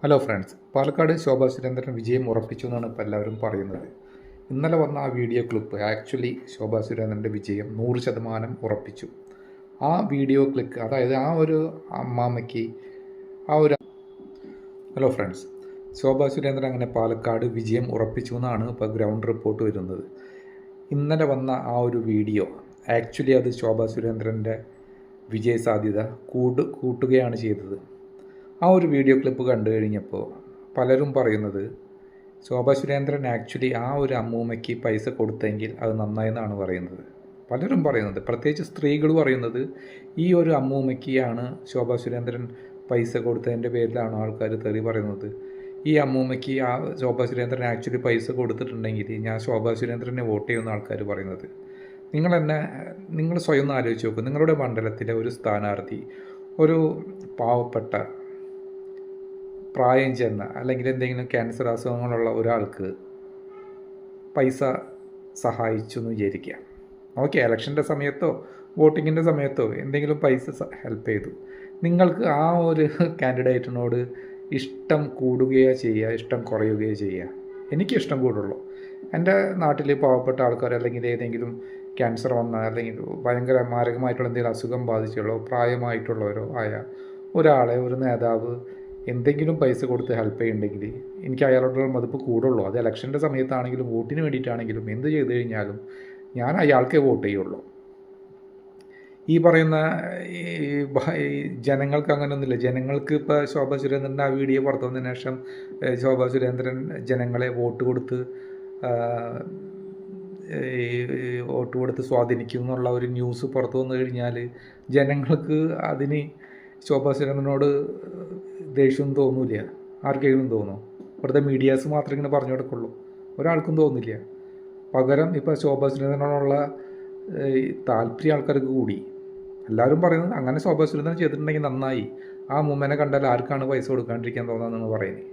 Hello friends, Palakkad Shobha Surendran വിജയം ഉറപ്പിച്ചു എന്നാണ് ഇപ്പോൾ എല്ലാവരും പറയുന്നത്. ഇന്നലെ വന്ന ആ വീഡിയോ ക്ലിപ്പ് ആക്ച്വലി ശോഭാ സുരേന്ദ്രൻ്റെ വിജയം 100% ഉറപ്പിച്ചു. ആ വീഡിയോ ക്ലിക്ക്, അതായത് ആ ഒരു അമ്മാമ്മയ്ക്ക് ആ ഒരു ഹലോ ഫ്രണ്ട്സ്, ശോഭാ സുരേന്ദ്രൻ അങ്ങനെ പാലക്കാട് വിജയം ഉറപ്പിച്ചു എന്നാണ് ഇപ്പോൾ ഗ്രൗണ്ട് റിപ്പോർട്ട് വരുന്നത്. ഇന്നലെ വന്ന ആ ഒരു വീഡിയോ ആക്ച്വലി അത് ശോഭാ സുരേന്ദ്രൻ്റെ വിജയ സാധ്യത കൂട്ടുകയാണ് ചെയ്തത്. ആ ഒരു വീഡിയോ ക്ലിപ്പ് കണ്ടു കഴിഞ്ഞപ്പോൾ പലരും പറയുന്നത് ശോഭാ സുരേന്ദ്രൻ ആക്ച്വലി ആ ഒരു അമ്മൂമ്മയ്ക്ക് പൈസ കൊടുത്തെങ്കിൽ അത് നന്നായെന്നാണ് പറയുന്നത്. പലരും പറയുന്നത്, പ്രത്യേകിച്ച് സ്ത്രീകൾ പറയുന്നത്, ഈ ഒരു അമ്മൂമ്മയ്ക്കാണ് ശോഭാ സുരേന്ദ്രൻ പൈസ കൊടുത്തതിൻ്റെ പേരിലാണ് ആൾക്കാർ തെറി പറയുന്നത്. ഈ അമ്മൂമ്മയ്ക്ക് ആ ശോഭാ സുരേന്ദ്രൻ ആക്ച്വലി പൈസ കൊടുത്തിട്ടുണ്ടെങ്കിൽ ഞാൻ ശോഭാ സുരേന്ദ്രനെ വോട്ട് ചെയ്യുന്ന ആൾക്കാർ പറയുന്നത്. നിങ്ങൾ സ്വയം ഒന്ന് ആലോചിച്ച് നോക്കും. നിങ്ങളുടെ മണ്ഡലത്തിലെ ഒരു സ്ഥാനാർത്ഥി ഒരു പാവപ്പെട്ട പ്രായം ചെന്ന അല്ലെങ്കിൽ എന്തെങ്കിലും ക്യാൻസർ അസുഖങ്ങളുള്ള ഒരാൾക്ക് പൈസ സഹായിച്ചു എന്ന് വിചാരിക്കുക. ഓക്കെ, ഇലക്ഷൻ്റെ സമയത്തോ വോട്ടിങ്ങിൻ്റെ സമയത്തോ എന്തെങ്കിലും പൈസ ഹെൽപ്പ് ചെയ്തു. നിങ്ങൾക്ക് ആ ഒരു കാൻഡിഡേറ്റിനോട് ഇഷ്ടം കൂടുകയോ ചെയ്യുക, ഇഷ്ടം കുറയുകയോ ചെയ്യുക. എനിക്കിഷ്ടം കൂടുള്ളൂ. എൻ്റെ നാട്ടിൽ പാവപ്പെട്ട ആൾക്കാർ അല്ലെങ്കിൽ ഏതെങ്കിലും ക്യാൻസർ വന്ന അല്ലെങ്കിൽ ഭയങ്കര മാരകമായിട്ടുള്ള എന്തെങ്കിലും അസുഖം ബാധിച്ചുള്ളോ പ്രായമായിട്ടുള്ളവരോ ആയ ഒരാളെ ഒരു നേതാവ് എന്തെങ്കിലും പൈസ കൊടുത്ത് ഹെൽപ്പ് ചെയ്യുന്നുണ്ടെങ്കിൽ എനിക്ക് അയാളോടുള്ള മതിപ്പ് കൂടുള്ളൂ. അത് ഇലക്ഷൻ്റെ സമയത്താണെങ്കിലും വോട്ടിന് വേണ്ടിയിട്ടാണെങ്കിലും എന്ത് ചെയ്തു കഴിഞ്ഞാലും ഞാൻ അയാൾക്കേ വോട്ട് ചെയ്യുള്ളൂ. ഈ പറയുന്ന ജനങ്ങൾക്ക് അങ്ങനെയൊന്നുമില്ല. ജനങ്ങൾക്ക് ഇപ്പോൾ ശോഭാ സുരേന്ദ്രൻ്റെ ആ വീഡിയോ പുറത്തു വന്നതിന് ശേഷം ശോഭാ സുരേന്ദ്രൻ ജനങ്ങളെ വോട്ട് കൊടുത്ത് സ്വാധീനിക്കും എന്നുള്ള ഒരു ന്യൂസ് പുറത്തു വന്നു കഴിഞ്ഞാൽ ജനങ്ങൾക്ക് അതിന് ശോഭാ സുരേന്ദ്രനോട് ദേഷ്യം തോന്നില്ല. ആർക്കെങ്കിലും തോന്നും? വെറുതെ മീഡിയാസ് മാത്രമേ ഇങ്ങനെ പറഞ്ഞു കൊടുക്കുള്ളൂ. ഒരാൾക്കും തോന്നില്ല. പകരം ഇപ്പോൾ ശോഭാ സുരേന്ദ്രനോടുള്ള താല്പര്യം ആൾക്കാർക്ക് കൂടി. എല്ലാവരും പറയുന്നത് അങ്ങനെ ശോഭാ സുരേന്ദ്രൻ ചെയ്തിട്ടുണ്ടെങ്കിൽ നന്നായി, ആ മുമ്മേനെ കണ്ടാൽ ആർക്കാണ് പൈസ കൊടുക്കാണ്ടിരിക്കാൻ തോന്നുന്നതെന്ന് പറയുന്നത്.